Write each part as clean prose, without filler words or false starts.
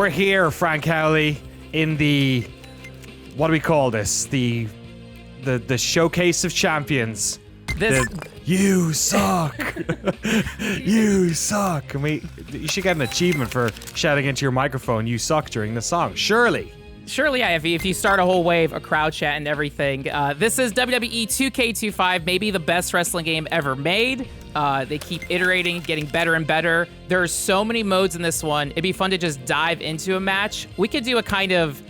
We're here, Frank Howley, in the, what do we call this? The showcase of champions. You suck. You suck. You should get an achievement for shouting into your microphone, you suck, during the song. Surely, yeah, if you start a whole wave, a crowd chant and everything. This is WWE 2K25, maybe the best wrestling game ever made. They keep iterating, getting better and better. There are so many modes in this one. It'd be fun to just dive into a match. We could do a kind of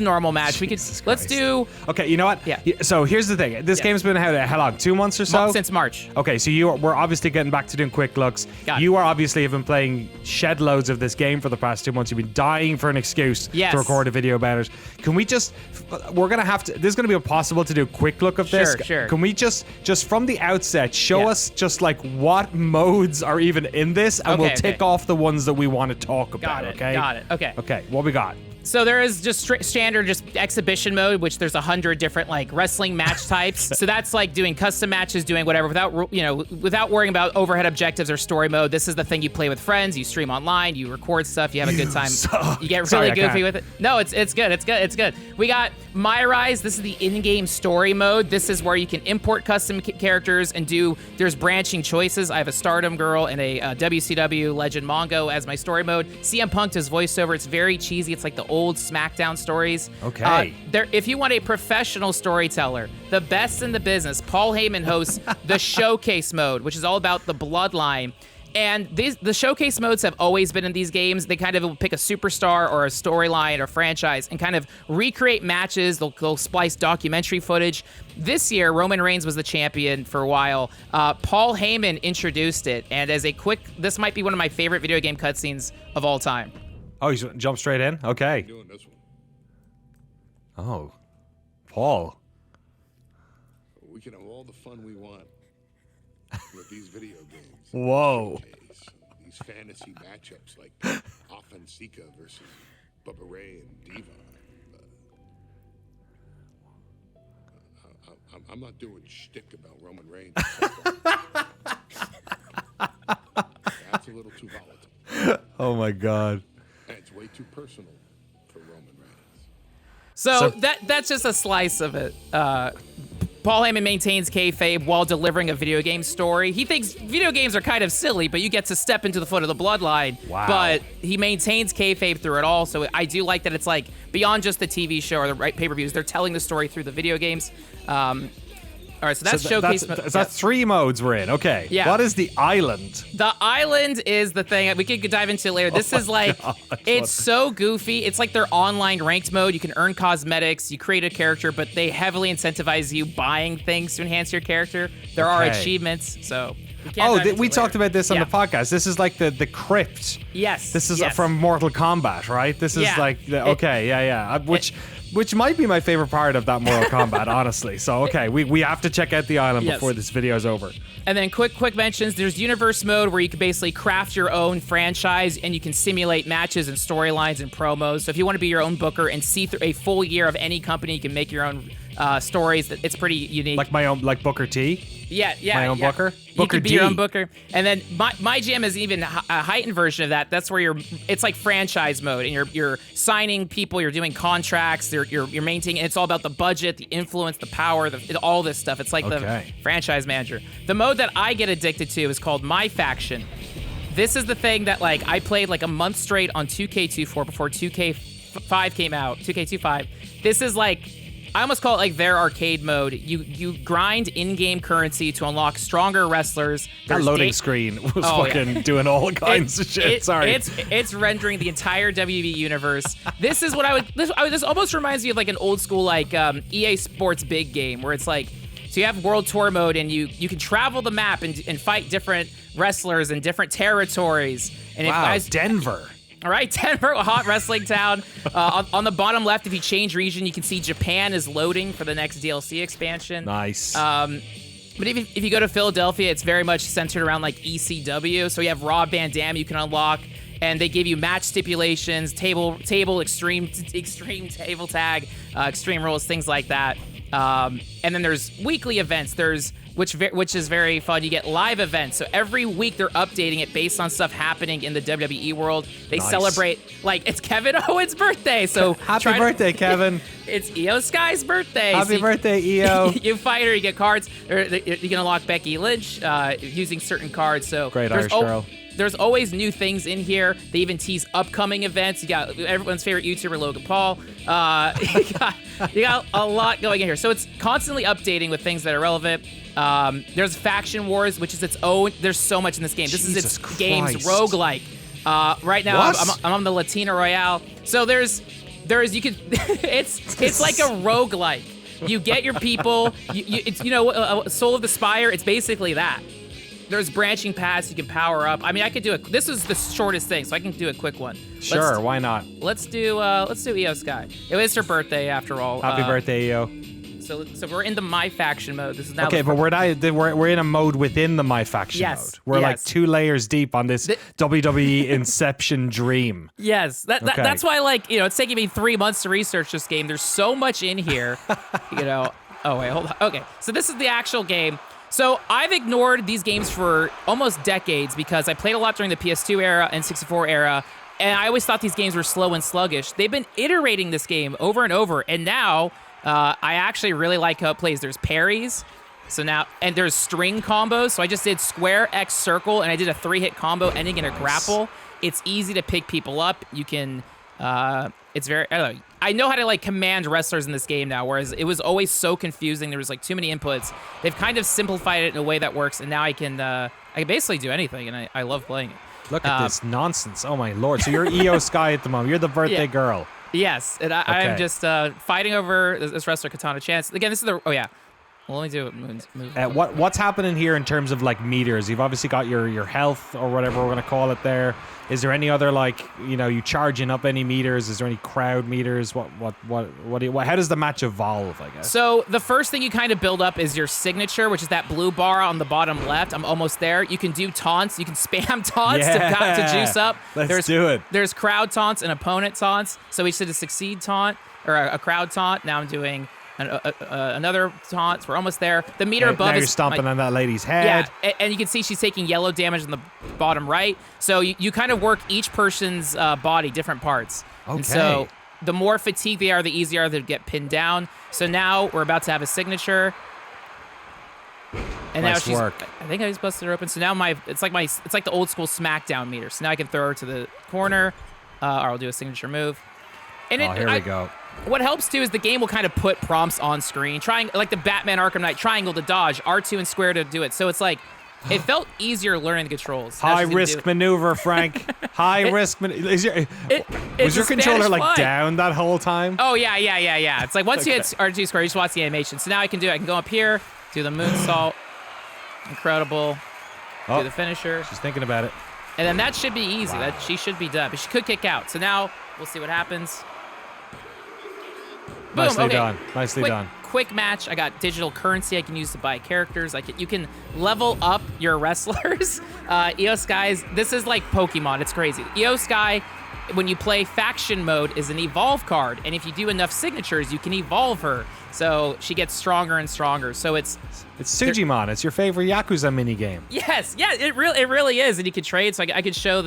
normal match. Let's do. Okay, you know what? Yeah. So here's the thing. This game's been out how long? 2 months or so? Since March. Okay, so we're obviously getting back to doing quick looks. Got it. You are obviously have been playing shed loads of this game for the past 2 months. You've been dying for an excuse to record a video about it. Can we just? We're gonna have to. This is gonna be impossible to do a quick look of this. Sure. Can we just from the outset show us just like what modes are even in this, and we'll tick off the ones that we want to talk about. Got it. Okay. Okay. What we got? So there is just standard exhibition mode, which there's 100 different like wrestling match types. So that's like doing custom matches, doing whatever without worrying about overhead objectives or story mode. This is the thing you play with friends, you stream online, you record stuff, you have a good time. You get really goofy with it. No, it's good. It's good. We got My Rise. This is the in-game story mode. This is where you can import custom characters and there's branching choices. I have a Stardom girl and a WCW legend Mongo as my story mode. CM Punk does voiceover. It's very cheesy. It's like the old SmackDown stories. Okay. If you want a professional storyteller, the best in the business, Paul Heyman hosts the Showcase mode, which is all about the bloodline. And the showcase modes have always been in these games. They kind of will pick a superstar or a storyline or franchise and kind of recreate matches. They'll splice documentary footage. This year, Roman Reigns was the champion for a while. Paul Heyman introduced it, and this might be one of my favorite video game cutscenes of all time. Oh, you jump straight in? Okay. Doing this one. Oh, Paul. We can have all the fun we want with these video games. Whoa. These fantasy matchups like Offensica versus Bubba Ray and Diva. I'm not doing shtick about Roman Reigns. That's a little too volatile. Oh my God. And it's way too personal for Roman Reigns. So that's just a slice of it. Paul Heyman maintains kayfabe while delivering a video game story. He thinks video games are kind of silly, but you get to step into the foot of the bloodline. Wow. But he maintains kayfabe through it all, so I do like that it's like beyond just the TV show or the pay-per-views. They're telling the story through the video games. All right, so that's showcase. That's 3 modes we're in. Okay. Yeah. What is the island? The island is the thing. We could dive into it later. This is like, it's so goofy. It's like their online ranked mode. You can earn cosmetics. You create a character, but they heavily incentivize you buying things to enhance your character. There are achievements, so. We talked about this on the podcast. This is like the crypt. Yes. This is from Mortal Kombat, right? This is which might be my favorite part of that Mortal Kombat, honestly. So, okay, we have to check out the island before this video is over. And then quick mentions, there's universe mode where you can basically craft your own franchise and you can simulate matches and storylines and promos. So if you want to be your own booker and see through a full year of any company, you can make your own stories. It's pretty unique. Like Booker T? Yeah. My own Booker? You could be your own Booker. And then my jam is even a heightened version of that. That's where it's like franchise mode, and you're signing people, you're doing contracts, you're maintaining. It's all about the budget, the influence, the power, all this stuff. It's like the franchise manager. The mode that I get addicted to is called MyFaction. This is the thing that like I played like a month straight on 2K24 before 2K5 came out. 2K25. This is like, I almost call it like their arcade mode. You grind in-game currency to unlock stronger wrestlers. That loading screen was doing all kinds of shit. Sorry. It's rendering the entire WWE universe. This is what this almost reminds me of like an old school like EA Sports big game where it's like, so you have World Tour mode and you can travel the map and fight different wrestlers in different territories. And Denver. All right, Denver, a hot wrestling town. On the bottom left, if you change region, you can see Japan is loading for the next DLC expansion. Nice. But if you go to Philadelphia, it's very much centered around like ECW. So you have Rob Van Dam you can unlock, and they give you match stipulations, table extreme table tag, extreme rules, things like that. And then there's weekly events. There's which is very fun. You get live events. So every week they're updating it based on stuff happening in the WWE world. They celebrate, like, it's Kevin Owens' birthday. So happy birthday, Kevin. It's Io Sky's birthday. Happy birthday, Io. You fight her, you get cards. You can unlock Becky Lynch using certain cards. So great Irish girl. There's always new things in here. They even tease upcoming events. You got everyone's favorite YouTuber, Logan Paul. You got a lot going in here. So it's constantly updating with things that are relevant. There's Faction Wars, which is its own. There's so much in this game. This is its game's roguelike. Right now, I'm on the Latina Royale. So there's you could. it's like a roguelike. You get your people. It's Soul of the Spire. It's basically that. There's branching paths you can power up. I mean, I could do this is the shortest thing, so I can do a quick one. Sure, why not? Let's do Io Sky. It was her birthday after all. Happy birthday, Io. So we're in the MyFaction mode. This is now okay, but we're in a mode within the MyFaction mode. We're like 2 layers deep on this WWE Inception dream. Yes, that's why it's taking me 3 months to research this game. There's so much in here. Oh wait, hold on. Okay, so this is the actual game. So I've ignored these games for almost decades because I played a lot during the PS2 era and 64 era, and I always thought these games were slow and sluggish. They've been iterating this game over and over, and now I actually really like how it plays. There's parries, and there's string combos. So I just did square, X, circle, and I did a 3-hit combo ending in a grapple. It's easy to pick people up. You can, it's very, I don't know. I know how to command wrestlers in this game now, whereas it was always so confusing. There was too many inputs. They've kind of simplified it in a way that works, and now I can basically do anything, and I love playing it. Look at this nonsense. Oh my lord. So you're Io Sky at the moment. You're the birthday girl. Yes, and I'm just fighting over this wrestler, Katana Chance. Again, this is the, well, let me do it. What's happening here in terms of meters? You've obviously got your health or whatever we're gonna call it there. Is there any other you charging up any meters? Is there any crowd meters? How does the match evolve, I guess? So the first thing you kind of build up is your signature, which is that blue bar on the bottom left. I'm almost there. You can do taunts. You can spam taunts to juice up. Let's do it. There's crowd taunts and opponent taunts. So we did a succeed taunt or a crowd taunt. Now I'm doing another taunt. We're almost there. The meter above now you're stomping on that lady's head. Yeah, and you can see she's taking yellow damage on the bottom right. So you kind of work each person's body, different parts. Okay. And so the more fatigued they are, the easier they get pinned down. So now we're about to have a signature. And nice now work. I think I just busted her open. So now it's like the old school SmackDown meter. So now I can throw her to the corner, or I'll do a signature move. And here we go. What helps too is the game will kind of put prompts on screen, like the Batman Arkham Knight triangle to dodge, R2 and square to do it. So it's it felt easier learning the controls. High risk maneuver, Frank. High risk maneuver. Was your controller down that whole time? Oh yeah. It's once you hit R2 square, you just watch the animation. So now I can go up here, do the moonsault, incredible, do the finisher. She's thinking about it. And then that should be easy. Wow. She should be done, but she could kick out. So now we'll see what happens. Boom, Nicely done. Nicely done. Quick match. I got digital currency I can use to buy characters. You can level up your wrestlers. Io Sky's, this is like Pokemon. It's crazy. Io Sky, when you play faction mode, is an evolve card. And if you do enough signatures, you can evolve her. So she gets stronger and stronger. So it's Sujimon. It's your favorite Yakuza minigame. Yes. Yeah, it really is. And you can trade. So I could show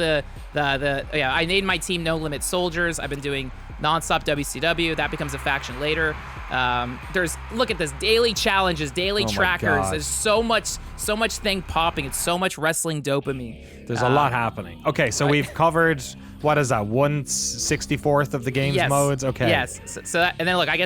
I named my team No Limit Soldiers. I've been doing nonstop WCW. That becomes a faction later. Look at this, daily challenges, daily trackers. There's so much thing popping. It's so much wrestling dopamine. There's a lot happening. Okay, so we've covered, what is that, 1/64 of the game's modes? Okay. Yes. So and then look, I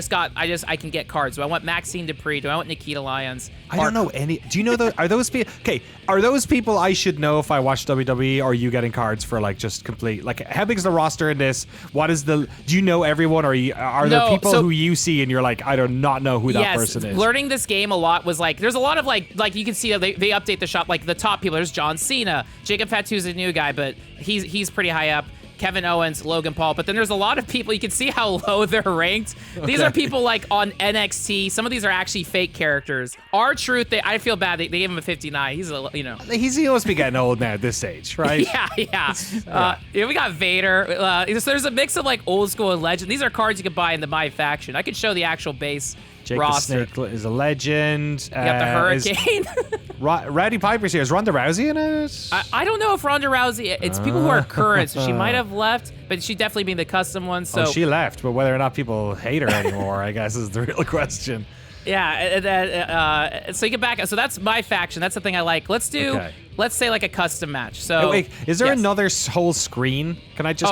can get cards. Do I want Maxine Dupree? Do I want Nikita Lyons? I don't know any. Do you know those? Are those people? Okay, are those people I should know if I watch WWE? Or are you getting cards for just complete? How big's the roster in this? What is the? Do you know everyone? Or are there people who you see and you're I do not know who that person is? Learning this game a lot was there's a lot of you can see they update the shop, the top people. There's John Cena, Jacob Fatu's a new guy, but he's pretty high up. Kevin Owens, Logan Paul, but then there's a lot of people, you can see how low they're ranked. These are people on NXT. Some of these are actually fake characters. R-Truth, I feel bad. They gave him a 59. He must be getting old now at this stage, right? Yeah. We got Vader. There's a mix of old school and legend. These are cards you can buy in the MyFaction. I could show the actual base. Jake roster. the Snake is a legend. You got the Hurricane. Roddy Piper's here. Is Ronda Rousey in it? I don't know if Ronda Rousey. It's people who are current, so she might have left, but she definitely being the custom one. So she left, but whether or not people hate her anymore, I guess, is the real question. Yeah, so you get back. So that's my faction. That's the thing I like. Let's say like a custom match. So wait, is there another whole screen? Can I just?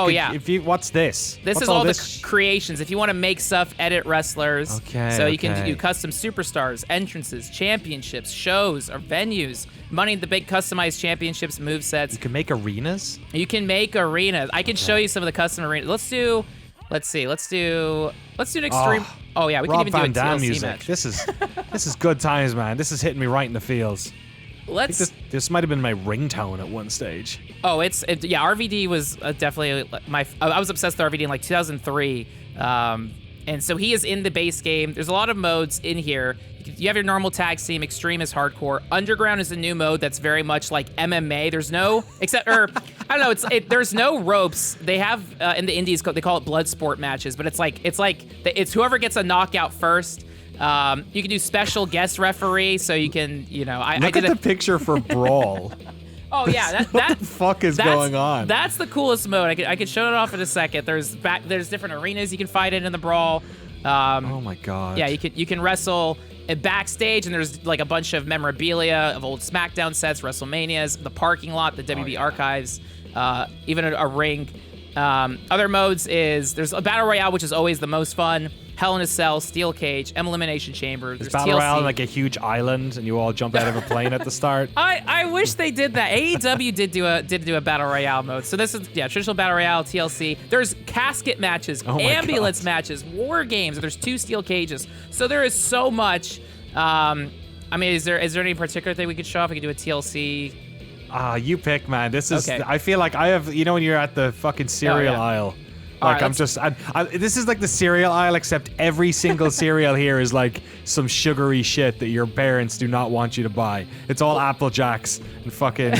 What's this? This is all the creations. If you want to make stuff, edit wrestlers. Okay. So you can do custom superstars, entrances, championships, shows, or venues. Money in the Bank customized championships, movesets. You can make arenas. You can make arenas. I can show you some of the custom arenas. Let's do an extreme. Oh yeah, we Rob can even Van do a Dam TLC music. match. This is good times, man. This is hitting me right in the feels. This might have been my ringtone at one stage. Oh, RVD was definitely I was obsessed with RVD in like 2003. And so he is in the base game. There's a lot of modes in here. You have your normal tag team, extreme is hardcore. Underground is a new mode that's very much like MMA. There's no, I don't know, there's no ropes. They have, in the indies, they call it blood sport matches, but it's whoever gets a knockout first. You can do special guest referee, so you can, Look at the picture for Brawl. Oh yeah, what the fuck is going on? That's the coolest mode. I can show it off in a second. There's different arenas you can fight in the Brawl. Oh my god. Yeah, you can wrestle backstage, and there's like a bunch of memorabilia of old SmackDown sets, WrestleManias, the parking lot, the WWE archives, even a ring. Other modes there's a Battle Royale, which is always the most fun. Hell in a Cell, Steel Cage, Elimination Chamber. There's Battle TLC. Royale on like a huge island, and you all jump out of a plane at the start. I wish they did that. AEW did do a Battle Royale mode. So this is traditional Battle Royale, TLC. There's casket matches, ambulance matches, war games. There's 2 steel cages. So there is so much. Is there any particular thing we could show off? We could do a TLC. You pick, man. This is. Okay. I feel like I have. When you're at the fucking cereal aisle. Like, right, this is like the cereal aisle, except every single cereal here is like some sugary shit that your parents do not want you to buy. It's all Apple Jacks and fucking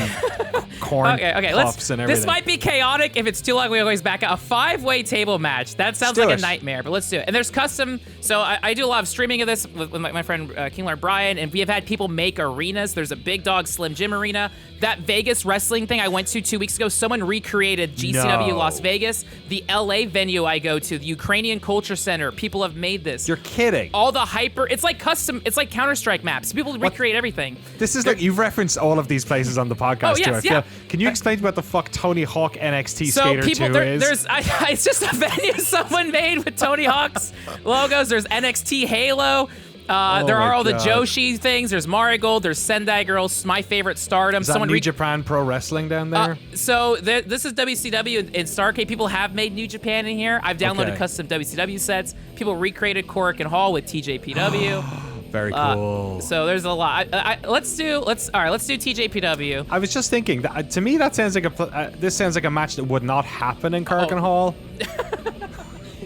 corn puffs and everything. This might be chaotic. If it's too long, we always back out. A 5-way table match. That sounds like a nightmare, but let's do it. And there's custom. So I do a lot of streaming of this with my friend King Lord Brian, and we have had people make arenas. There's a Big Dog Slim Jim arena. That Vegas wrestling thing I went to 2 weeks ago, someone recreated GCW Las Vegas. The LA venue I go to, the Ukrainian Culture Center, people have made this. You're kidding. All the it's like custom, it's like Counter-Strike maps. People recreate everything. This is like, you've referenced all of these places on the podcast too. I feel. Can you explain what the fuck Tony Hawk NXT Skater 2 is? It's just a venue someone made with Tony Hawk's logos. There's NXT Halo. There are all the Joshi things. There's Marigold. There's Sendai Girls. My favorite Stardom. Is that New Japan Pro Wrestling down there? So this is WCW and Starrcade. People have made New Japan in here. I've downloaded custom WCW sets. People recreated Korakuen Hall with TJPW. Very cool. So there's a lot. Let's do TJPW. I was just thinking. To me, that sounds like this sounds like a match that would not happen in Korakuen Hall.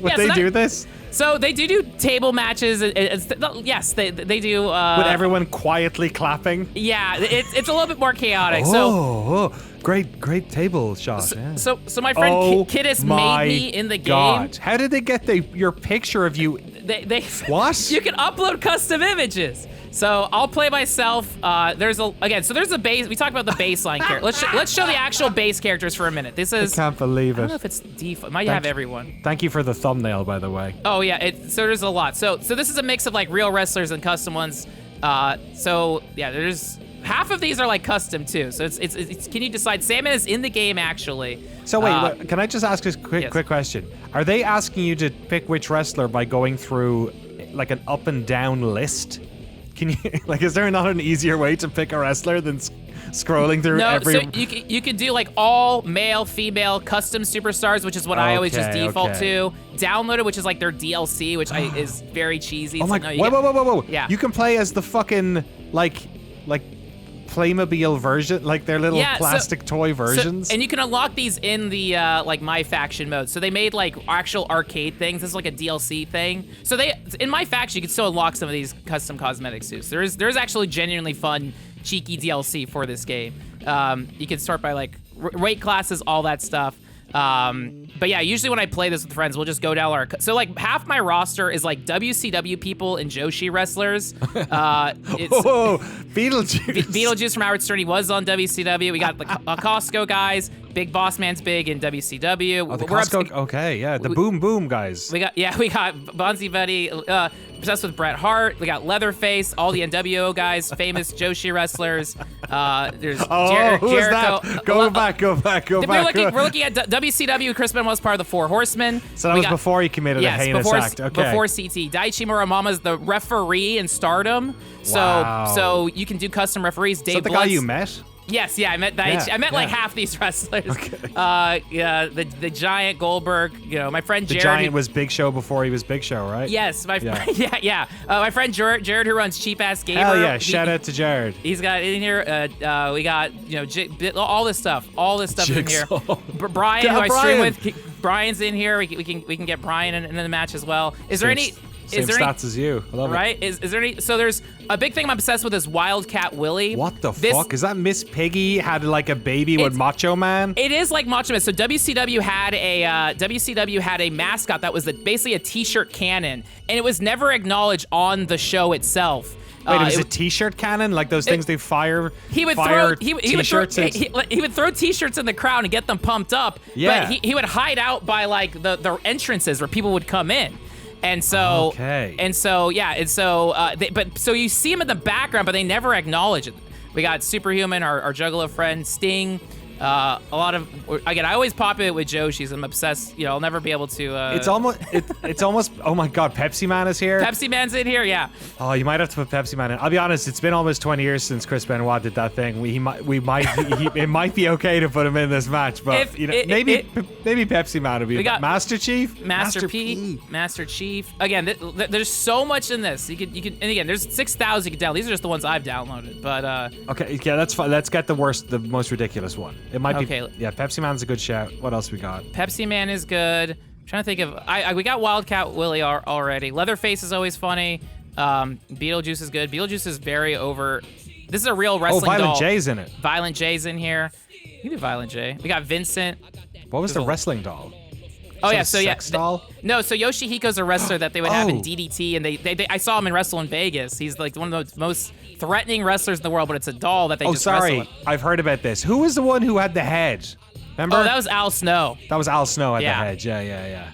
Would they do this? So they do table matches. Yes, they do. With everyone quietly clapping. Yeah, it's a little bit more chaotic. Great table shot. So my friend Kiddis made me in the game. How did they get your picture of you? They what? You can upload custom images. So I'll play myself. There's a base. We talked about the baseline character. Let's show the actual base characters for a minute. This is. I can't believe it. I don't know if it's default. Might have everyone. Thank you for the thumbnail, by the way. Oh yeah. So there's a lot. So this is a mix of like real wrestlers and custom ones. There's half of these are like custom too. So it's can you decide? Salmon is in the game actually. So wait, can I just ask a quick question? Are they asking you to pick which wrestler by going through like an up and down list? Can you is there not an easier way to pick a wrestler than scrolling through every? No, so you could do like all male, female, custom superstars, which is what I always just default to. Downloaded, which is like their DLC, which is very cheesy. Oh my! Whoa! Yeah. You can play as the fucking like Playmobil version, like their little plastic toy versions. And you can unlock these in the like MyFaction mode. So they made like actual arcade things. This is like a DLC thing. So in MyFaction you can still unlock some of these custom cosmetic suits. There's actually genuinely fun, cheeky DLC for this game. You can start by like weight classes, all that stuff. But yeah, usually when I play this with friends, we'll just go down our. So like half my roster is like WCW people and Joshi wrestlers. Oh, Beetlejuice. Beetlejuice from Howard Stern, he was on WCW. We got the Costco guys. Big Boss Man's big in WCW. Oh, the Costco. Okay, yeah, the Boom Boom guys. We got Bonzi Betty, obsessed with Bret Hart. We got Leatherface, all the NWO guys, famous Joshi wrestlers. There's who is Jericho. that? Go back. We're looking at WCW. Chris Benoit was part of the Four Horsemen. So that was before he committed a heinous act. Okay. Before CT. Daiichi Muramama's the referee in Stardom. So you can do custom referees. Dave Is that the guy you met? Yes, I met Daiichi. I met like half these wrestlers. Okay. The Giant Goldberg, my friend Jared. The Giant was Big Show before he was Big Show, right? Yes, my friend. Yeah. My friend Jared, who runs Cheap Ass Gamer. Hell yeah! Shout out to Jared. He's got in here. We got all this stuff. All this stuff Jigsaw. in here. Brian, who I stream with. Brian's in here. We can get Brian in the match as well. Is there any? Same stats as you. I love it. Is there any? So there's a big thing I'm obsessed with is Wildcat Willie. What the fuck? Is that Miss Piggy had like a baby with Macho Man? It is like Macho Man. So WCW had a mascot that was basically a T-shirt cannon, and it was never acknowledged on the show itself. Wait, it was a T-shirt cannon, like those things they fire. He would throw T-shirts in the crowd and get them pumped up. Yeah. But he would hide out by like the entrances where people would come in. And so, so you see him in the background, but they never acknowledge it. We got Superhuman, our Juggalo friend, Sting. A lot of, again, I always pop it with Joshi's. I'm obsessed. I'll never be able to. It's almost. Oh my God, Pepsi Man is here. Pepsi Man's in here, yeah. Oh, you might have to put Pepsi Man in. I'll be honest. It's been almost 20 years since Chris Benoit did that thing. It might be okay to put him in this match, but maybe Pepsi Man would be. We got Master Chief, Master P, Master Chief. Again, there's so much in this. You can, and again, there's 6,000 you can download. These are just the ones I've downloaded, but. Okay, yeah, that's fine. Let's get the most ridiculous one. It might be. Yeah, Pepsi Man's a good shout. What else we got? Pepsi Man is good. I'm trying to think of. We got Wildcat Willie already. Leatherface is always funny. Beetlejuice is good. Beetlejuice is very over. This is a real wrestling doll. Violent J's in it. Violent J's in here. You do Violent J. We got Vincent. What was the wrestling doll? Oh yeah, sex doll? No, so Yoshihiko's a wrestler that they would have in DDT, and I saw him in Wrestle in Vegas. He's like one of the most threatening wrestlers in the world, but it's a doll that they just wrestle with. I've heard about this. Who was the one who had the head? Remember? Oh, that was Al Snow. That was Al Snow at the head. Yeah.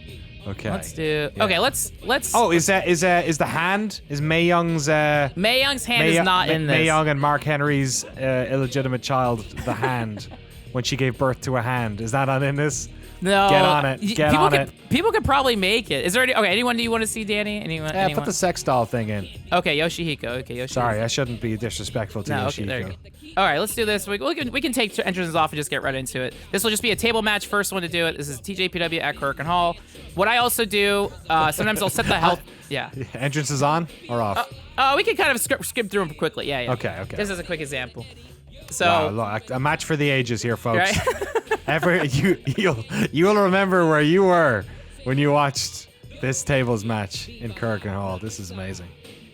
Okay. Let's do. Yeah. Okay, let's. Oh, is the hand? Is Mae Young's? Mae Young's hand is not in this. Mae Young and Mark Henry's illegitimate child, the hand, when she gave birth to a hand. Is that not in this? No. Get on it. People could probably make it. Is there anyone do you want to see, Danny? Anyone? Put the sex doll thing in. Okay, Yoshihiko. Okay, Yoshihiko. Sorry, I shouldn't be disrespectful to Yoshihiko. Okay, there you go. All right, let's do this. We can take entrances off and just get right into it. This will just be a table match. First one to do it. This is TJPW at Kirk and Hall. What I also do, sometimes I'll set the health. Yeah. Entrances on or off? We can kind of skip through them quickly. Yeah. Okay. Just as a quick example. So look, a match for the ages here, folks. Right? You'll remember where you were when you watched this tables match in Kirk and Hall. This is amazing.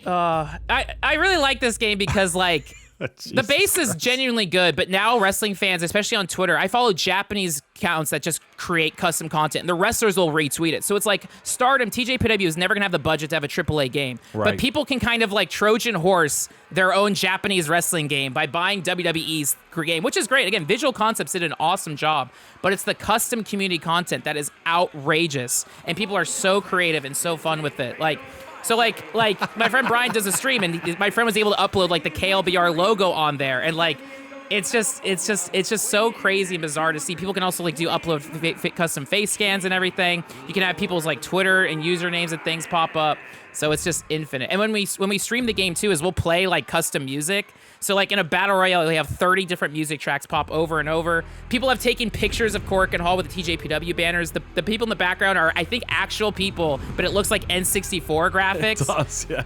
I really like this game because like the base is genuinely good, but now wrestling fans, especially on Twitter, I follow Japanese accounts that just create custom content, and the wrestlers will retweet it. So it's like Stardom, TJPW is never gonna have the budget to have a AAA game, but people can kind of like Trojan horse their own Japanese wrestling game by buying WWE's game, which is great. Again, Visual Concepts did an awesome job, but it's the custom community content that is outrageous, and people are so creative and so fun with it. So like my friend Brian does a stream, and my friend was able to upload like the KLBR logo on there, and like it's just so crazy and bizarre to see. People can also like upload custom face scans and everything. You can have people's like Twitter and usernames and things pop up. So it's just infinite. And when we stream the game too, is we'll play like custom music. So like in a battle royale, we have 30 different music tracks pop over and over. People have taken pictures of Cork and Hall with the TJPW banners. The people in the background are, I think, actual people, but it looks like N64 graphics. It does, yeah.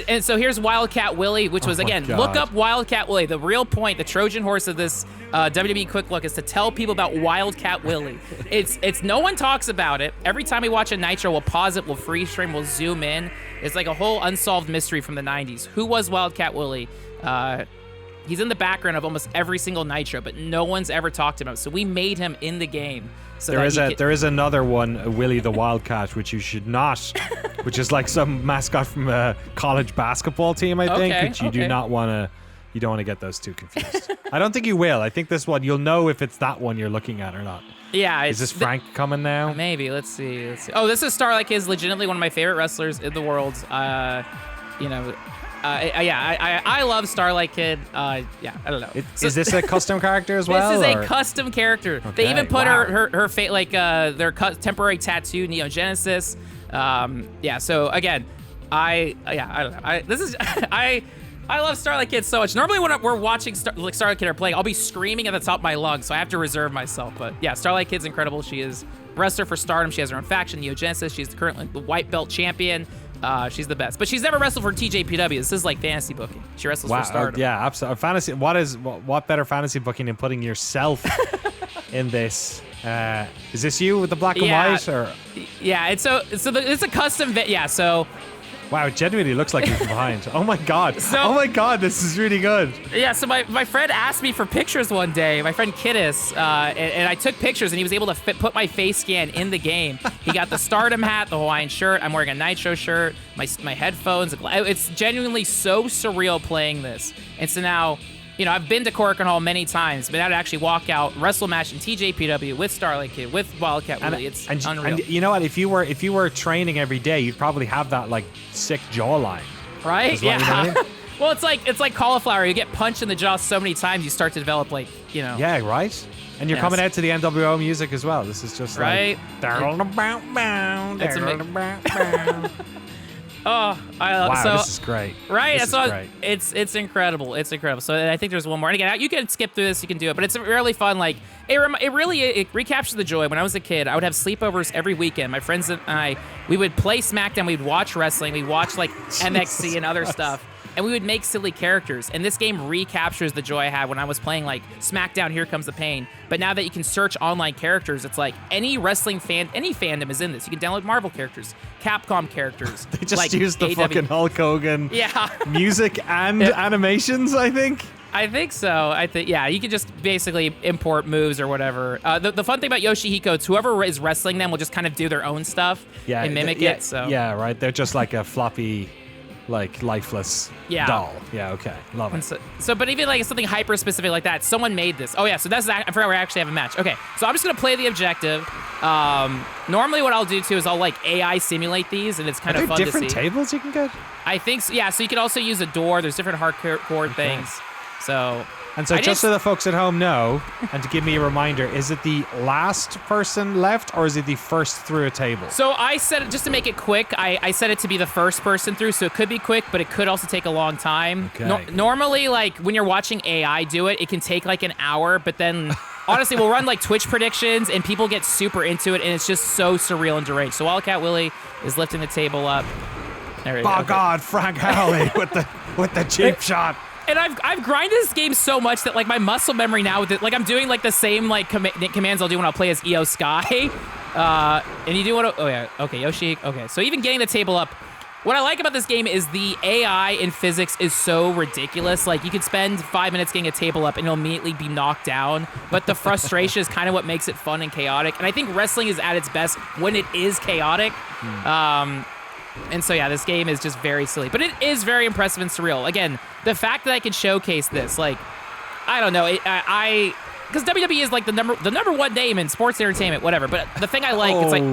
And so here's Wildcat Willie, which was, again, look up Wildcat Willie. The real point, the Trojan horse of this WWE Quick Look is to tell people about Wildcat Willie. It's no one talks about it. Every time we watch a Nitro, we'll pause it, we'll freeze frame, we'll zoom in. It's like a whole unsolved mystery from the 90s. Who was Wildcat Willie? He's in the background of almost every single Nitro, but no one's ever talked about him. So we made him in the game. So there is another one, Willie the Wildcat, which you should not, which is like some mascot from a college basketball team, I think. Which you do not want to. You don't want to get those two confused. I don't think you will. I think this one, you'll know if it's that one you're looking at or not. Yeah. Is this Frank coming now? Maybe. Let's see. Oh, this is Starlight Kid, legitimately one of my favorite wrestlers in the world. I love Starlight Kid. I don't know. Is this a custom character as well? This is a custom character. Okay. They even put her fate, like their temporary tattoo, Neo Genesis. So again, I don't know. I love Starlight Kid so much. Normally when we're watching Starlight Kid or playing, I'll be screaming at the top of my lungs, so I have to reserve myself. But yeah, Starlight Kid's incredible. She is a wrestler for Stardom. She has her own faction, Neo Genesis. She's currently the white belt champion. She's the best. But she's never wrestled for TJPW. This is like fantasy booking. She wrestles for Stardom. Yeah, absolutely. Fantasy. What better fantasy booking than putting yourself in this? Is this you with the black and white? Or? Yeah, it's a custom. So. Wow, it genuinely looks like you're from behind. Oh my god. This is really good. Yeah, so my friend asked me for pictures one day, my friend Kiddis, and I took pictures, and he was able to put my face scan in the game. He got the Stardom hat, the Hawaiian shirt, I'm wearing a Nitro shirt, my headphones. It's genuinely so surreal playing this. And so now, I've been to Korakuen Hall many times, but now to actually walk out, wrestle match in TJPW with Starlight Kid, with Wildcat Willie, it's unreal. And you know what? If you were training every day, you'd probably have that like sick jawline. Right? Yeah. You know what I mean? Well, it's like cauliflower. You get punched in the jaw so many times, you start to develop Yeah, right. And you're coming out to the NWO music as well. This is just right. It's amazing. Oh, this is great. Right, great. It's incredible. It's incredible. So I think there's one more. And again, you can skip through this, you can do it, but it's really fun. Like it recaptures the joy. When I was a kid, I would have sleepovers every weekend. My friends and we would play SmackDown. We'd watch wrestling. We'd watch like MXC and other stuff. And we would make silly characters. And this game recaptures the joy I had when I was playing like SmackDown, Here Comes the Pain. But now that you can search online characters, it's like any wrestling fan, any fandom is in this. You can download Marvel characters, Capcom characters. They just use the fucking Hulk Hogan music and animations, I think. I think so. You can just basically import moves or whatever. The fun thing about Yoshihiko is whoever is wrestling them will just kind of do their own stuff and mimic it. So yeah, right. They're just like a floppy, like lifeless doll. Yeah, okay, love it. But even like something hyper specific like that, someone made this. Oh yeah, so I forgot we actually have a match. Okay, so I'm just gonna play the objective. Normally what I'll do too is I'll like AI simulate these, and it's kind of fun to see. Different tables you can get? I think so. Yeah, so you can also use a door. There's different hardcore things. So just so the folks at home know, and to give me a reminder, is it the last person left, or is it the first through a table? So I set it, just to make it quick, I set it to be the first person through, so it could be quick, but it could also take a long time. Okay. Normally, like, when you're watching AI do it, it can take like an hour, but then, honestly, we'll run like Twitch predictions, and people get super into it, and it's just so surreal and deranged. So Wildcat Willie is lifting the table up. There we go. God, Frank Howley with the cheap shot. And I've grinded this game so much that like my muscle memory now with it, like I'm doing like the same like commands I'll do when I'll play as Io Sky. And you do want to, Yoshi. Okay, so even getting the table up, what I like about this game is the AI in physics is so ridiculous. Like you could spend 5 minutes getting a table up and it'll immediately be knocked down. But the frustration is kind of what makes it fun and chaotic. And I think wrestling is at its best when it is chaotic. And so, yeah, this game is just very silly. But it is very impressive and surreal. Again, the fact that I can showcase this, like, I don't know. Because WWE is, like, the number one name in sports entertainment, whatever. But the thing I like, it's like...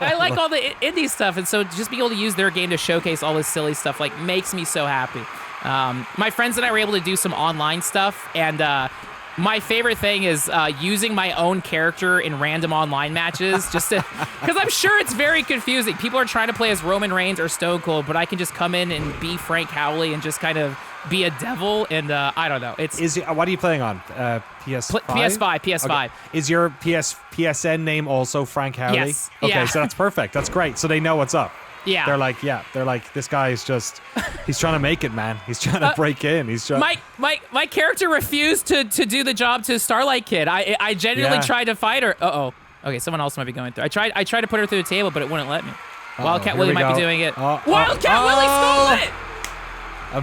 I like all the indie stuff. And so just being able to use their game to showcase all this silly stuff, like, makes me so happy. My friends and I were able to do some online stuff. And... my favorite thing is using my own character in random online matches, just to, because I'm sure it's very confusing. People are trying to play as Roman Reigns or Stone Cold, but I can just come in and be Frank Howley and just kind of be a devil. And I don't know. What are you playing on? PS5? PS5. Okay. Is your PSN name also Frank Howley? Yes. Okay, so that's perfect. That's great. So they know what's up. Yeah. They're like, this guy is just, he's trying to make it, man. He's trying to break in. He's trying. My character refused to do the job to Starlight Kid. I genuinely tried to fight her. Okay, someone else might be going through. I tried to put her through the table, but it wouldn't let me. Wildcat Willie might be doing it. Wildcat Willie stole it!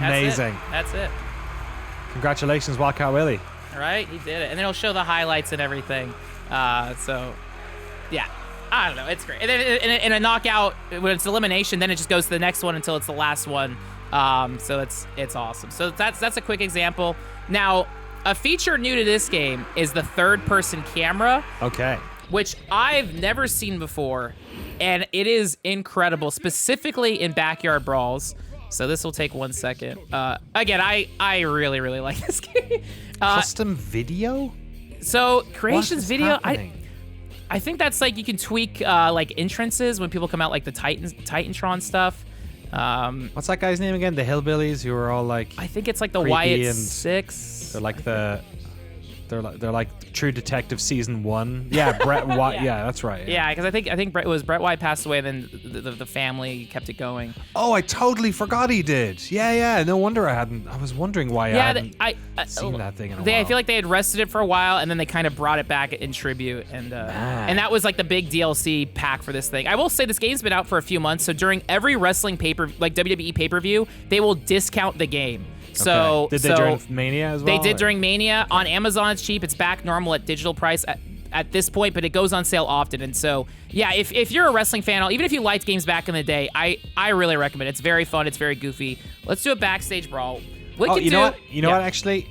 Amazing. That's it. Congratulations, Wildcat Willie. All right, he did it. And then it'll show the highlights and everything. So, yeah. I don't know. It's great. And then in a knockout, when it's elimination, then it just goes to the next one until it's the last one. So it's awesome. So that's a quick example. Now, a feature new to this game is the third-person camera. Okay. Which I've never seen before, and it is incredible, specifically in backyard brawls. So this will take 1 second. Again, I really, really like this game. Custom video? So creations video, happening? I think that's like you can tweak like entrances when people come out, like the Titantron stuff. What's that guy's name again? The hillbillies who are all like. I think it's like the creepy Wyatt and Six. They're like they're like True Detective season 1. Yeah, Brett White. Yeah, that's right. Yeah, because I think Brett White passed away, then the family kept it going. Oh, I totally forgot he did. Yeah. No wonder I was wondering why I hadn't seen that thing in a while. I feel like they had rested it for a while, and then they kind of brought it back in tribute, and that was like the big DLC pack for this thing. I will say this game's been out for a few months, so during every wrestling WWE pay-per-view, they will discount the game. So did they during Mania as well? They did during Mania. On Amazon, it's cheap. It's back normal at digital price at this point, but it goes on sale often. And so, yeah, if you're a wrestling fan, even if you liked games back in the day, I really recommend it. It's very fun. It's very goofy. Let's do a backstage brawl. You know what? Actually,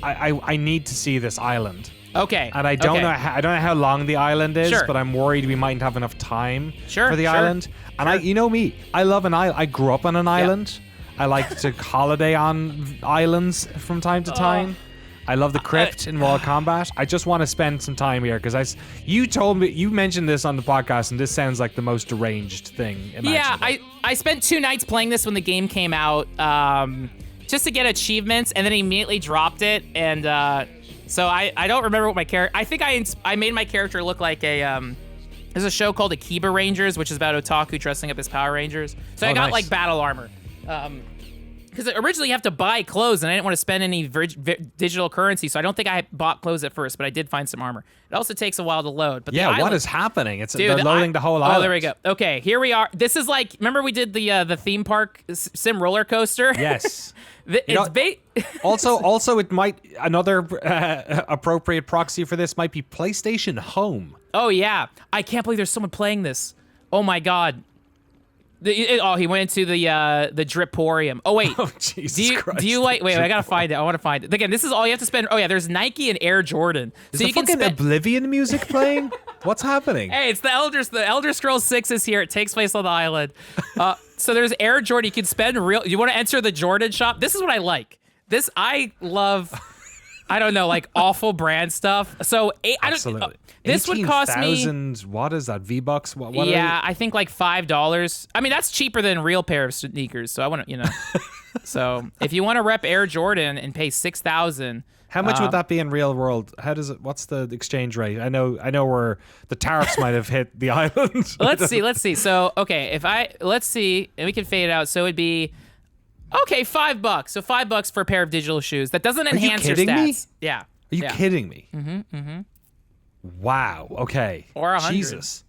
I need to see this island. Okay. And I don't know how long the island is, Sure. but I'm worried we mightn't have enough time Sure, for the sure. island. And you know me, I love an island. I grew up on an island. I like to holiday on islands from time to time. I love the crypt in Mortal Kombat. I just want to spend some time here because you mentioned this on the podcast, and this sounds like the most deranged thing imaginable. Yeah, I spent 2 nights playing this when the game came out, just to get achievements, and then immediately dropped it. And so I don't remember what my character. I think I made my character look like a. There's a show called Akiba Rangers, which is about otaku dressing up as Power Rangers. So I got like battle armor. Because originally you have to buy clothes, and I didn't want to spend any digital currency, so I don't think I bought clothes at first, but I did find some armor. It also takes a while to load. But yeah, what is happening? They're loading the whole island. Oh, there we go. Okay, here we are. This is like, remember we did the theme park sim roller coaster? Yes. Also, it might another appropriate proxy for this might be PlayStation Home. Oh yeah, I can't believe there's someone playing this. Oh my god. He went into the Driporium. Oh wait. Oh Jesus Christ. Do you like? Wait, I gotta find it. I want to find it. Again, this is all you have to spend. Oh yeah, there's Nike and Air Jordan. Is so the you can fucking spend. Oblivion music playing? What's happening? Hey, it's the Elder Scrolls 6 is here. It takes place on the island. So there's Air Jordan. You can spend real. You want to enter the Jordan shop? This is what I like. I love. I don't know, like awful brand stuff. So Absolutely. This would cost me. What is that? V-Bucks? What Yeah, I think like $5. I mean, that's cheaper than a real pair of sneakers. So I want to, So if you want to rep Air Jordan and pay $6,000. How much would that be in real world? What's the exchange rate? I know where the tariffs might have hit the island. Let's see. So okay, let's see, and we can fade it out. So it'd be. Okay, $5. So $5 for a pair of digital shoes. That doesn't enhance your stats. Me? Yeah. Are you kidding me? Mm-hmm. Wow. Okay. Or 100. Jesus.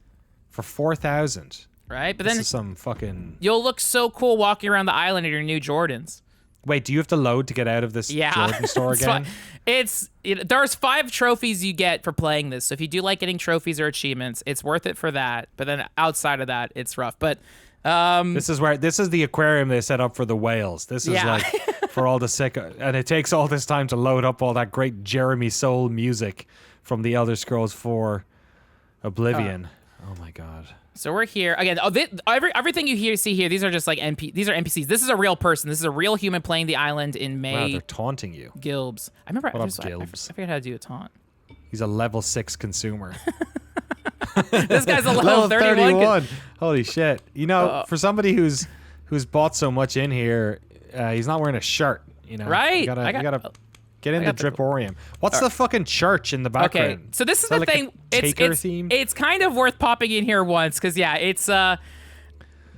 For 4,000. Right, but This then is some fucking. You'll look so cool walking around the island in your new Jordans. Wait, do you have to load to get out of this Jordan store again? There's 5 trophies you get for playing this. So if you do like getting trophies or achievements, it's worth it for that. But then outside of that, it's rough. But. This is the aquarium they set up for the whales. This is like for all the sick, and it takes all this time to load up all that great Jeremy Soule music from the Elder Scrolls 4 Oblivion. Oh my god. So we're here again. Everything you see here, these are just like these are NPCs. This is a real person. This is a real human playing the island in May. Wow, they're taunting you. Gilbs. I remember. What up, Gilbs? I forget how to do a taunt. He's a level 6 consumer. This guy's a level 31. Holy shit. For somebody who's bought so much in here, he's not wearing a shirt, Right. You gotta get in the Driporium. What's the fucking church in the background? Okay, so this is the like thing. Theme? It's kind of worth popping in here once, because it's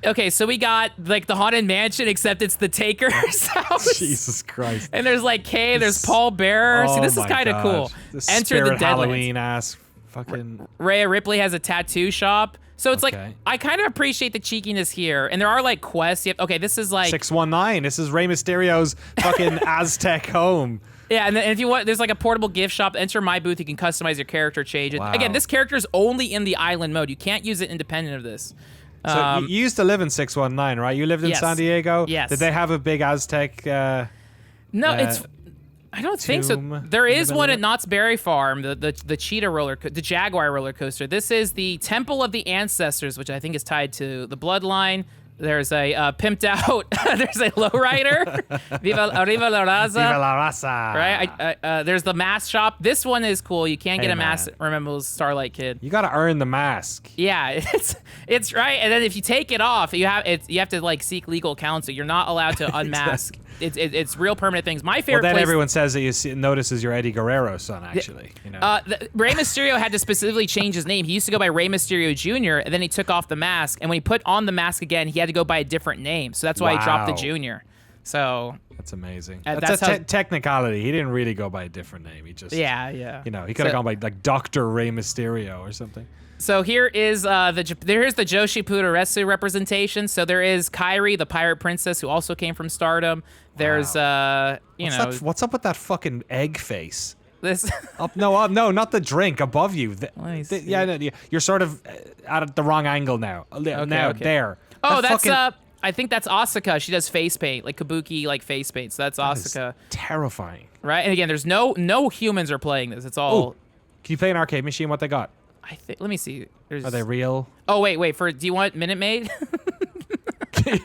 okay, so we got like the Haunted Mansion, except it's the Taker's house. Jesus Christ. And there's like Kay, there's Paul Bearer. See, this is kind of cool. The Enter the Deadlands. Halloween ass fucking. Rhea Ripley has a tattoo shop. So it's Okay. like, I kind of appreciate the cheekiness here. And there are like quests. Okay, this is like... 619. This is Rey Mysterio's fucking Aztec home. Yeah, and if you want, there's like a portable gift shop. Enter my booth. You can customize your character, change it. Wow. Again, this character is only in the island mode. You can't use it independent of this. So you used to live in 619, right? You lived in Yes. San Diego? Yes. Did they have a big Aztec... No, it's... I don't think so. tomb There in the is middle one of at it? Knott's Berry Farm, the cheetah the Jaguar roller coaster. This is the Temple of the Ancestors, which I think is tied to the bloodline. There's a pimped out. There's a lowrider. Arriva la Raza. Viva la raza. Right. There's the mask shop. This one is cool. You can't Hey, get a man. mask. Remember Starlight Kid. You gotta earn the mask. Yeah, it's right. And then if you take it off, you have to like seek legal counsel. You're not allowed to unmask. It's real permanent things. My Well, favorite then place. everyone says that notices you're Eddie Guerrero's son, actually. You know. Rey Mysterio had to specifically change his name. He used to go by Rey Mysterio Jr., and then he took off the mask. And when he put on the mask again, he had to go by a different name. So that's why he dropped the Wow. Junior. So That's amazing. that's That's how- a technicality. He didn't really go by a different name. He just, yeah. you know, he could have So- gone by like Dr. Rey Mysterio or something. So here is here's the Joshi Pudaretsu representation. So there is Kairi, the pirate princess, who also came from Stardom. There's What's up with that fucking egg face? this. No, not the drink above you. me see. Yeah, no, you're sort of at the wrong angle now. Now okay. there. Oh, That that's fucking- I think that's Asuka. She does face paint, like Kabuki, like face paint. So that's that is Asuka, terrifying. right? And again, there's no humans are playing this. It's all. Oh, can you play an arcade machine? What they got? I think. Let me see. There's, Are they real? Oh wait. Do you want Minute Maid?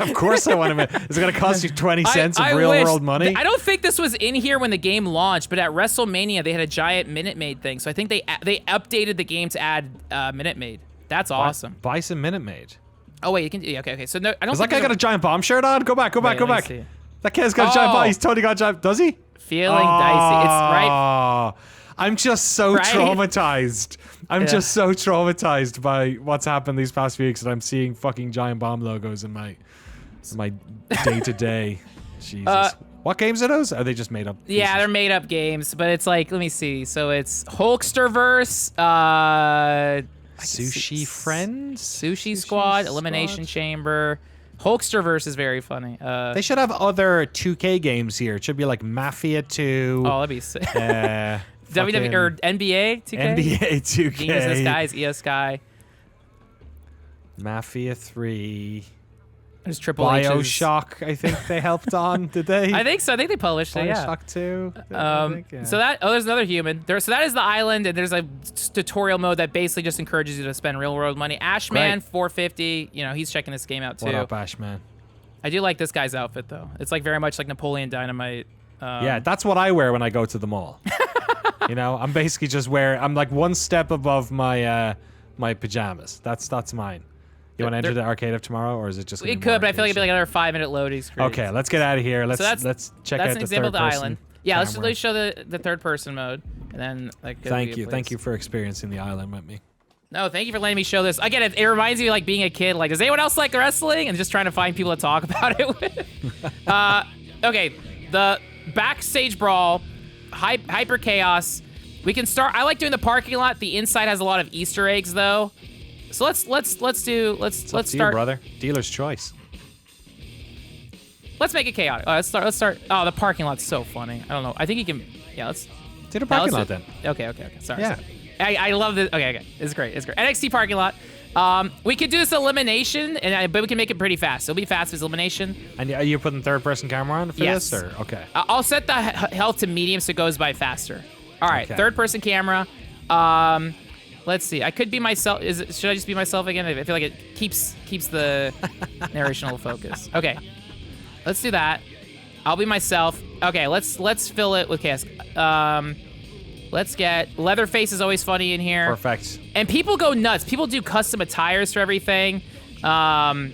Of course I want to. Is it going to cost you 20 cents of I real wish. world money? I don't think this was in here when the game launched, but at WrestleMania they had a giant Minute Maid thing. So I think they updated the game to add Minute Maid. That's awesome. Buy some Minute Maid. Oh wait, you can. Yeah, okay. So no, I don't. Is that think guy there's got a giant bomb shirt on? Go back. Wait, let me back. see. That kid's got a giant bomb. Oh. He's totally got a giant. Does he? Feeling dicey. It's right. Oh, I'm just so Right? traumatized. I'm Yeah. just so traumatized by what's happened these past few weeks that I'm seeing fucking giant bomb logos in my day to day. Jesus. What games are those? Are they just made up? Yeah, pieces? they're made up games, but it's like, let me see. So it's Hulksterverse, Sushi Friends? Sushi Squad, Elimination Chamber. Hulksterverse is very funny. They should have other 2K games here. It should be like Mafia 2. Oh, that'd be sick. WWE WWE or NBA 2K? NBA 2K. Genius this guy's ES Sky. Mafia 3. There's Triple H's. Bioshock, I think they helped on, did they? I think so. I think they published it, yeah. Bioshock 2. I think, yeah. So there's another human. So that is the island, and there's a tutorial mode that basically just encourages you to spend real world money. Ashman, Right. 450. You know, he's checking this game out too. What up, Ashman? I do like this guy's outfit though. It's like very much like Napoleon Dynamite. Yeah, that's what I wear when I go to the mall. You know, I'm basically just I'm like one step above my my pajamas. That's mine. You want to enter the arcade of tomorrow, or is it just? It could, but I feel like it'd be like another 5-minute loading screen. Okay, let's get out of here. Let's check out That's the an example of third the person island. Yeah, let's camera. show the third person mode, and then like. Thank you for experiencing the island with me. No, thank you for letting me show this. Again, it reminds me of like being a kid. Like, does anyone else like wrestling? And just trying to find people to talk about it with. Okay, the backstage brawl, hyper chaos. We can start. I like doing the parking lot. The inside has a lot of Easter eggs though. So let's start. You, brother. Dealer's choice. Let's make it chaotic. Let's start. Oh, the parking lot's so funny. I don't know. I think you can. Yeah, let's. Do the No, parking let's lot do- then. Okay. Sorry. Yeah. I love this. Okay. It's great. NXT parking lot. We could do this elimination, but we can make it pretty fast. It'll be fast as elimination. And are you putting third person camera on for Yes. this? Or okay. I'll set the health to medium so it goes by faster. All right. Okay. Third person camera. Let's see. I could be myself. Should I just be myself again? I feel like it keeps the narrational focus. Okay. Let's do that. I'll be myself. Okay. Let's fill it with chaos. Let's get Leatherface is always funny in here. Perfect. And people go nuts. People do custom attires for everything. I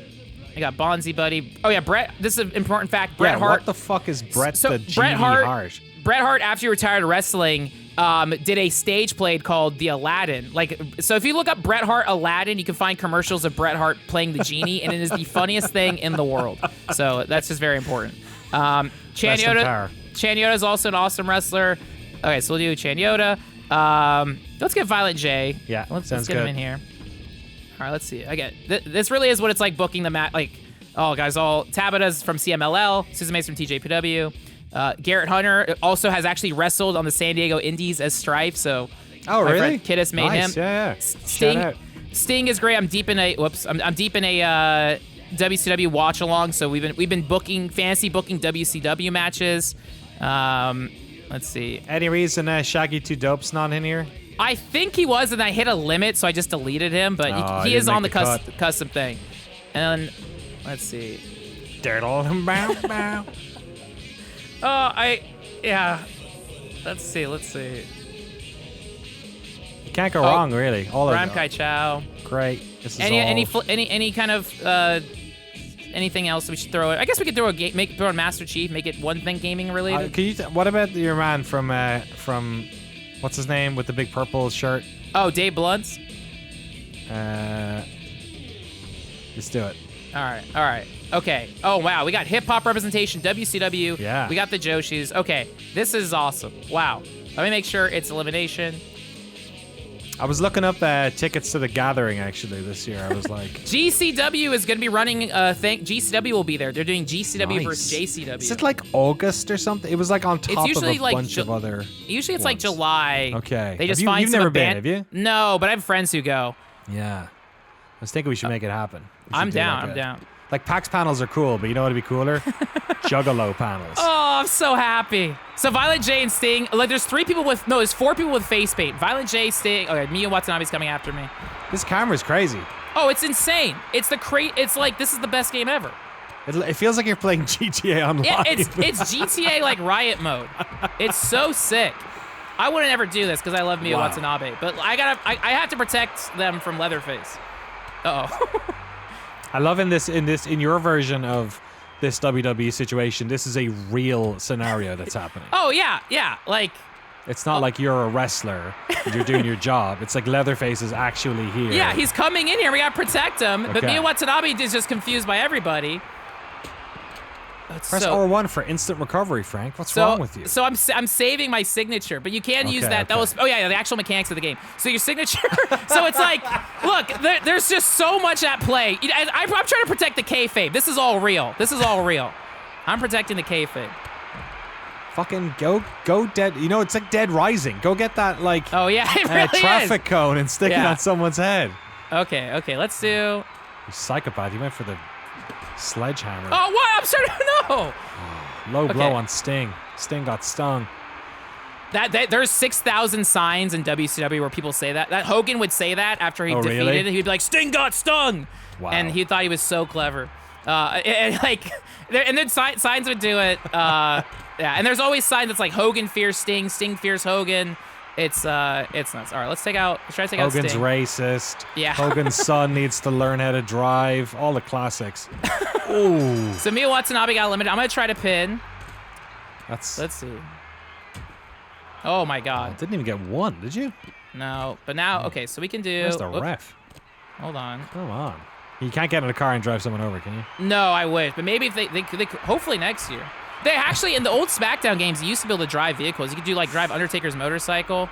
got Bonzi Buddy. Oh yeah, Bret. This is an important fact. Bret Hart. What the fuck is Bret So the Bret Genie Hart. Hart? Bret Hart, after he retired wrestling, did a stage play called The Aladdin. Like, so if you look up Bret Hart Aladdin, you can find commercials of Bret Hart playing the genie, and it is the funniest thing in the world. So that's just very important. Chan Rest in power. Yoda is also an awesome wrestler. Okay, so we'll do Chan Yoda. Let's get Violent J. Yeah, let's sounds get him good. in here. All right, let's see. Again, this really is what it's like booking the match. Like, oh, guys, Tabata's from CMLL, Susan May's from TJPW. Garrett Hunter also has actually wrestled on the San Diego Indies as Strife, so Oh, my really? friend Kiddis made him. Yeah. Sting is great. I'm deep in a WCW watch along, so we've been booking WCW matches. Let's see. Any reason Shaggy 2 Dope's not in here? I think he was, and I hit a limit, so I just deleted him. But he is on the custom thing. And let's see. Bow. Yeah. Let's see. You can't go wrong, really. All Ram of Kai Chow. Great. This is Any kind of anything else we should throw? I guess we could throw throw in Master Chief, make it one thing gaming related. What about your man from what's his name with the big purple shirt? Oh, Dave Blunts. Let's do it. All right. Okay. Oh, wow. We got hip-hop representation, WCW. Yeah. We got the Joshis. Okay. This is awesome. Wow. Let me make sure it's elimination. I was looking up tickets to the Gathering, actually, this year. I was like... GCW is going to be running a thing. GCW will be there. They're doing GCW versus JCW. Is it like August or something? It was like on top of a bunch of other Usually it's ones. like July. Okay. They just you've never been, have you? No, but I have friends who go. Yeah. I was thinking we should make it happen. I'm down. Like, PAX panels are cool, but you know what would be cooler? Juggalo panels. Oh, I'm so happy. So Violent J and Sting, like there's 4 people with face paint. Violent J, Sting, okay, Mia Watanabe's coming after me. This camera's crazy. Oh, it's insane. It's like, this is the best game ever. It feels like you're playing GTA Online. Yeah, it's GTA like riot mode. It's so sick. I wouldn't ever do this because I love Mia Watanabe, but I have to protect them from Leatherface. Uh-oh. I love in your version of this WWE situation, this is a real scenario that's happening. Oh yeah, like it's not like you're a wrestler and you're doing your job. It's like Leatherface is actually here. Yeah, he's coming in here. We gotta protect him. Okay. But Mia Watanabe is just confused by everybody. Press R1 for instant recovery, Frank. What's wrong with you? So I'm saving my signature, but you can use that. Okay. That was the actual mechanics of the game. So your signature. So it's like, look, there's just so much at play. I'm trying to protect the kayfabe. This is all real. I'm protecting the kayfabe. Fucking go Dead. You know, it's like Dead Rising. Go get that like it really traffic cone and stick it on someone's head. Okay, let's do. You psychopath. You went for the sledgehammer. Oh, what? I'm sorry. No. Low blow on Sting. Sting got stung. There's 6,000 signs in WCW where people say that. That Hogan would say that after he defeated. Really? He'd be like, "Sting got stung," and he thought he was so clever. And then signs would do it. And there's always signs that's like Hogan fears Sting, Sting fears Hogan. It's nuts. All right, let's try to take out Sting. Hogan's racist. Yeah. Hogan's son needs to learn how to drive. All the classics. Ooh. So Mia Watanabe got limited. I'm gonna try to pin. Let's see. Oh my God. Didn't even get one, did you? No, but now so we can do. Where's the ref? Hold on. Come on. You can't get in a car and drive someone over, can you? No, I wish. But maybe if they hopefully next year. They actually, in the old SmackDown games, you used to be able to drive vehicles. You could do, like, drive Undertaker's motorcycle. All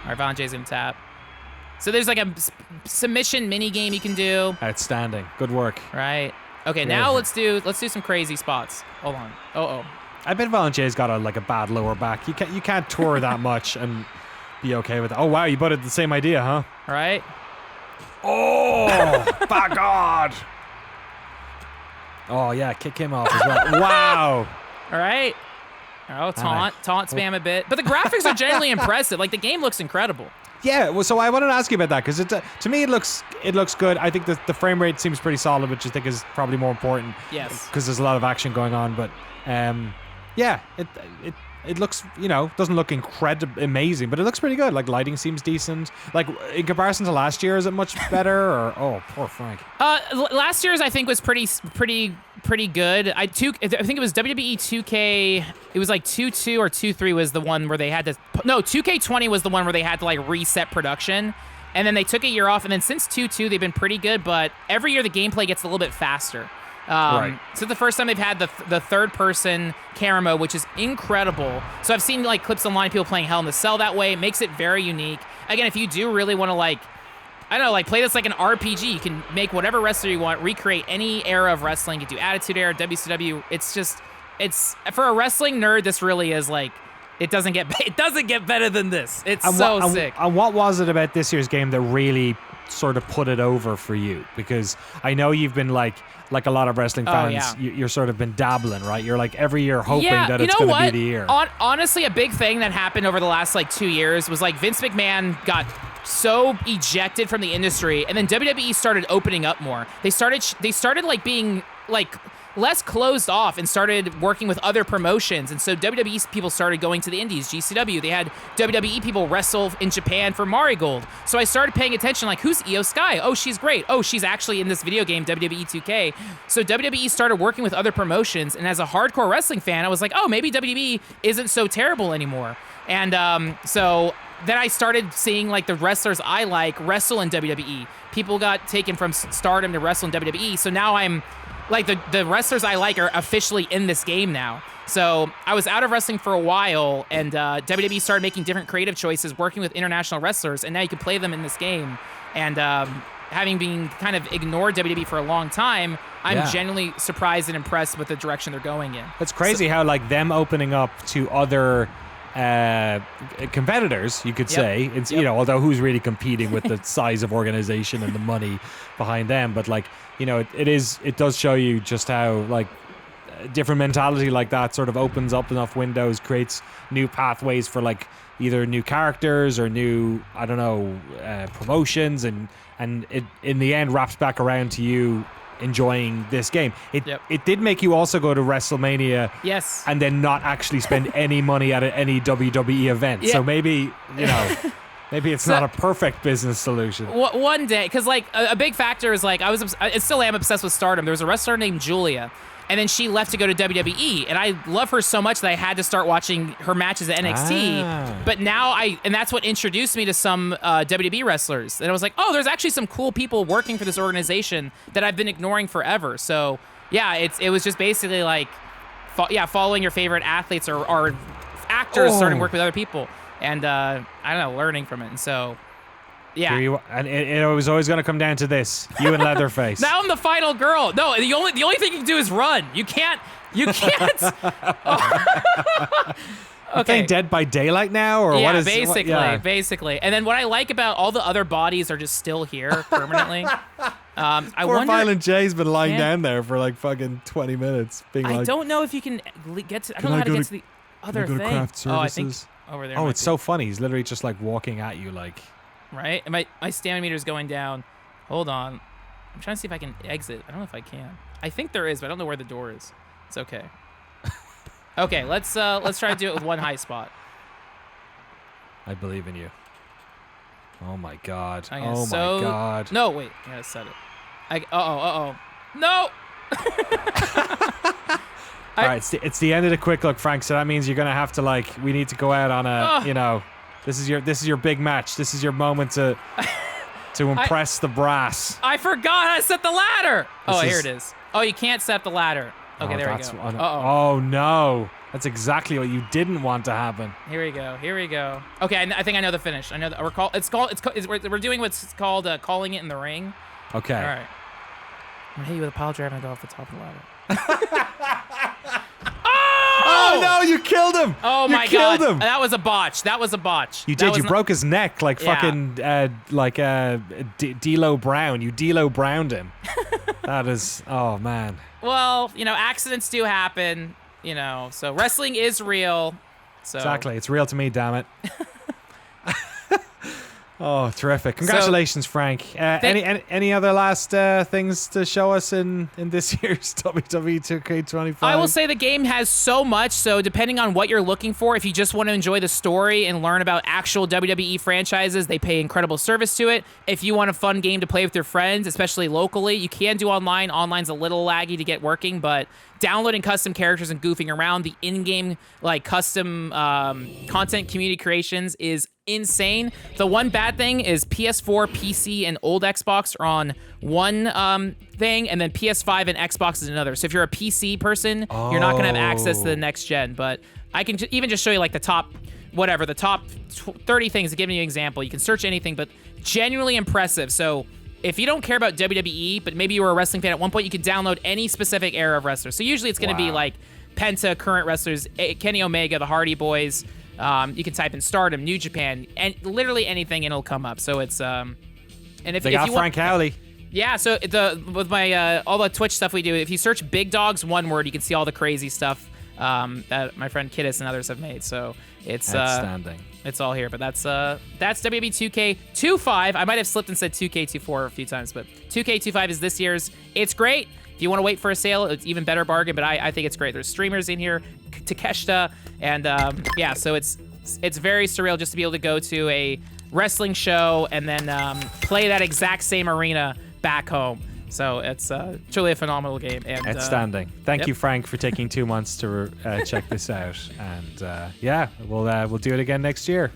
right, Von J's gonna tap. So there's, like, a submission mini game you can do. Outstanding. Good work. Right. Okay, now let's do some crazy spots. Hold on. Uh-oh. I bet Valentin's got a bad lower back. You can't tour that much and be okay with it. Oh, wow, you butted the same idea, huh? All right. Oh, by God. Oh, yeah, kick him off as well. Wow. All right. Oh, taunt spam a bit. But the graphics are generally impressive. Like, the game looks incredible. Yeah, well, so I wanted to ask you about that because to me it looks good. I think the frame rate seems pretty solid, which I think is probably more important. Yes. Because there's a lot of action going on, but yeah, it looks, doesn't look incredibly amazing, but it looks pretty good. Like, lighting seems decent. Like, in comparison to last year, is it much better? Or poor Frank. Last year's I think was pretty good. I think it was WWE 2K. It was like 2.2 or 2.3 was the one where they had to. No, 2K20 was the one where they had to like reset production, and then they took a year off. And then since 2.2, they've been pretty good. But every year the gameplay gets a little bit faster. Right. So the first time they've had the third person camera mode, which is incredible. So I've seen like clips online of people playing Hell in the Cell that way. It makes it very unique. Again, if you do really want to like, I don't know, like play this like an RPG. You can make whatever wrestler you want, recreate any era of wrestling. You can do Attitude Era, WCW. It's for a wrestling nerd. This really is like, it doesn't get better than this. It's sick. And what was it about this year's game that really sort of put it over for you? Because I know you've been like a lot of wrestling fans, you're sort of been dabbling, right? You're like every year hoping that it's going to be the year. Honestly, a big thing that happened over the last like 2 years was like Vince McMahon got so ejected from the industry, and then WWE started opening up more. They started like being like less closed off and started working with other promotions. And so WWE people started going to the indies, GCW. They had WWE people wrestle in Japan for Marigold. So I started paying attention, like, who's Io Sky? Oh, she's great. Oh, she's actually in this video game, WWE 2K. So WWE started working with other promotions. And as a hardcore wrestling fan, I was like, oh, maybe WWE isn't so terrible anymore. And so then I started seeing like the wrestlers I like wrestle in WWE. People got taken from Stardom to wrestle in WWE. So now I'm like the wrestlers I like are officially in this game now. So I was out of wrestling for a while, and WWE started making different creative choices, working with international wrestlers, and now you can play them in this game. And having been kind of ignored WWE for a long time, I'm genuinely surprised and impressed with the direction they're going in. It's crazy how like them opening up to other competitors, you could say. It's you know, although who's really competing with the size of organization and the money behind them, but like, you know, it does show you just how like different mentality like that sort of opens up enough windows, creates new pathways for like either new characters or new, I don't know, promotions, and it in the end wraps back around to you enjoying this game. It did make you also go to WrestleMania, yes, and then not actually spend any money at any WWE event. So maybe, you know, maybe it's not a perfect business solution. One day, because like a big factor is like I still am obsessed with Stardom. There was a wrestler named Julia, and then she left to go to WWE, and I love her so much that I had to start watching her matches at NXT. But now and that's what introduced me to some WWE wrestlers. And I was like, oh, there's actually some cool people working for this organization that I've been ignoring forever. So yeah, it was just basically like, following your favorite athletes or actors, starting to work with other people, and I don't know, learning from it. And so. Yeah, and it was always going to come down to this: you and Leatherface. Now I'm the final girl. No, the only thing you can do is run. You can't. Okay, playing Dead by Daylight now, or what is? Basically. And then what I like about all the other bodies are just still here permanently. Poor Violent J's been lying down there for like fucking 20 minutes, being like, I don't know if you can get to. I don't know how to get to the other thing. Craft services? Oh, I think over there. Oh, it's so funny. He's literally just like walking at you, like. Right? And my stamina meter is going down. Hold on. I'm trying to see if I can exit. I don't know if I can. I think there is, but I don't know where the door is. It's okay. Okay, let's try to do it with one high spot. I believe in you. Oh my god. My god. No, wait. I gotta set it. No! All right, it's the end of the quick look, Frank. So that means you're gonna have to like, we need to go out on a, you know. This is your big match. This is your moment to impress the brass. I forgot how to set the ladder. Here it is. Oh, you can't set the ladder. Okay, there we go. Oh no, that's exactly what you didn't want to happen. Here we go. Okay, I think I know the finish. I know we're doing what's called calling it in the ring. Okay. All right. I'm gonna hit you with a pile driver and go off the top of the ladder. Oh no, you killed him! Oh my god, that was a botch. You did. You broke his neck like fucking D'Lo Brown. You D'Lo Browned him. That is, oh man. Well, you know, accidents do happen. You know, so wrestling is real. So exactly, it's real to me. Damn it. Oh, terrific! Congratulations, Frank. Any other last things to show us in this year's WWE 2K25? I will say the game has so much, so depending on what you're looking for, if you just want to enjoy the story and learn about actual WWE franchises, they pay incredible service to it. If you want a fun game to play with your friends, especially locally, you can do online. Online's a little laggy to get working, but downloading custom characters and goofing around, the in-game like custom content community creations is insane. The one bad thing is PS4, PC, and old Xbox are on one thing, and then PS5 and Xbox is another. So if you're a PC person, you're not gonna have access to the next gen. But I can even just show you like the top whatever, the top 30 things, giving you an example. You can search anything, but genuinely impressive. So if you don't care about WWE, but maybe you were a wrestling fan at one point, you could download any specific era of wrestlers. So usually it's going to be like Penta, current wrestlers, Kenny Omega, the Hardy Boys. You can type in Stardom, New Japan, and literally anything, and it'll come up. So it's and if They got you Frank Howley. yeah, so with my all the Twitch stuff we do, if you search Big Dogs one word, you can see all the crazy stuff that my friend Kiddis and others have made. So it's Outstanding. it's all here. But that's WWE 2K25. I might have slipped and said 2K24 a few times, but 2K25 is this year's. It's great. If you want to wait for a sale, it's even better bargain. But I think it's great. There's streamers in here, Takeshita, and yeah, so it's very surreal just to be able to go to a wrestling show and then play that exact same arena back home. So it's truly a phenomenal game. And Outstanding. Thank yep. you, Frank, for taking 2 months to check this out. And yeah, we'll do it again next year.